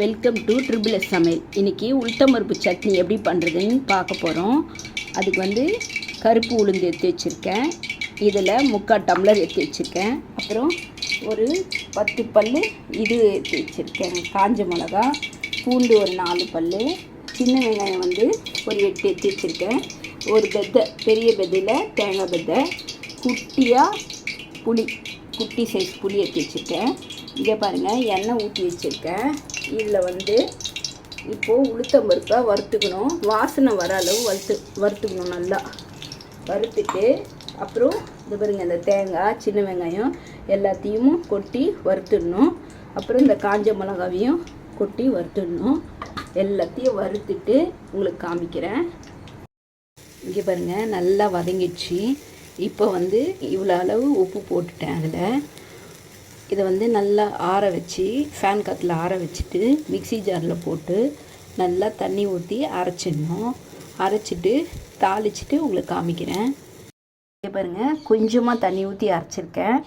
Welcome to triple S சமையல். இன்றைக்கி உளுத்தம்பருப்பு சட்னி எப்படி பண்ணுறதுன்னு பார்க்க போகிறோம். அதுக்கு வந்து கருப்பு உளுந்து எடுத்து வச்சுருக்கேன். இதில் 3/4 டம்ளர் எடுத்து வச்சுருக்கேன். அப்புறம் ஒரு 10 பல் இது எடுத்து வச்சுருக்கேன். காஞ்ச மிளகா, பூண்டு ஒரு 4 பல், சின்ன வெங்காயம் வந்து ஒரு 8 எடுத்து வச்சுருக்கேன். ஒரு பெத்தை, பெரிய பெத்தையில் தேங்காய் பெத்தை, குட்டியாக புளி, குட்டி சைஸ் புளி எடுத்து வச்சுருக்கேன். இங்கே பாருங்கள், எண்ணெய் ஊற்றி வச்சுருக்கேன். இதில் வந்து இப்போது உளுத்தம்பருப்பை வறுத்துக்கணும். வாசனை வர அளவு வறுத்துக்கணும். நல்லா வறுத்துட்டு அப்புறம் இது பாருங்கள், இந்த தேங்காய், சின்ன வெங்காயம் எல்லாத்தையும் கொட்டி வறுத்துடணும். அப்புறம் இந்த காஞ்ச மிளகாவையும் கொட்டி வறுத்துடணும். எல்லாத்தையும் வறுத்துட்டு உங்களுக்கு காமிக்கிறேன். இங்கே பாருங்கள், நல்லா வதங்கிடுச்சு. இப்போ வந்து இவ்வளோ அளவு உப்பு போட்டுட்டேன். அதில் இதை வந்து நல்லா ஆற வச்சு, ஃபேன் காற்றுல ஆற வச்சுட்டு மிக்ஸி ஜாரில் போட்டு நல்லா தண்ணி ஊற்றி அரைச்சிடணும். அரைச்சிட்டு தாளிச்சிட்டு உங்களுக்கு காமிக்கிறேன். இங்கே பாருங்கள், கொஞ்சமாக தண்ணி ஊற்றி அரைச்சிருக்கேன்.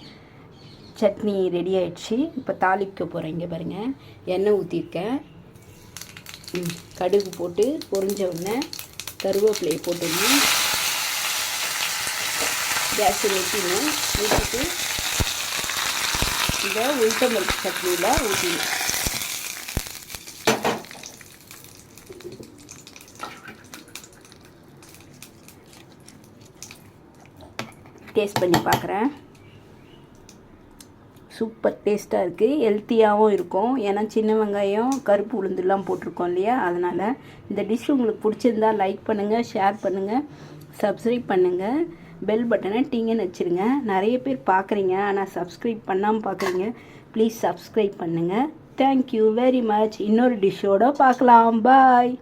சட்னி ரெடி ஆகிடுச்சு. இப்போ தாளிக்க போகிறேன். இங்கே பாருங்கள், எண்ணெய் ஊற்றிருக்கேன். கடுகு போட்டு பொரிஞ்ச உடனே கருவேப்பிலையை போட்டுடணும். கேஸ் ஊற்றிடணும். ஊற்றிட்டு இதை உளுத்தம்பருப்பு சட்னியில் ஊற்றிடணும். டேஸ்ட் பண்ணி பார்க்குறேன். சூப்பர் டேஸ்ட்டாக இருக்குது. ஹெல்த்தியாகவும் இருக்கும். ஏன்னா சின்ன வெங்காயம், கருப்பு உளுந்துலாம் போட்டிருக்கோம் இல்லையா, அதனால். இந்த டிஷ் உங்களுக்கு பிடிச்சிருந்தா லைக் பண்ணுங்கள், ஷேர் பண்ணுங்கள், சப்ஸ்கிரைப் பண்ணுங்கள், பெல் பட்டனை டிங்கன்னு வச்சுருங்க. நிறைய பேர் பார்க்குறீங்க, ஆனால் சப்ஸ்கிரைப் பண்ணாமல் பார்க்குறீங்க. ப்ளீஸ் சப்ஸ்கிரைப் பண்ணுங்கள். Thank you very much. இன்னொரு டிஷ்ஷோடு பார்க்கலாம். பாய்.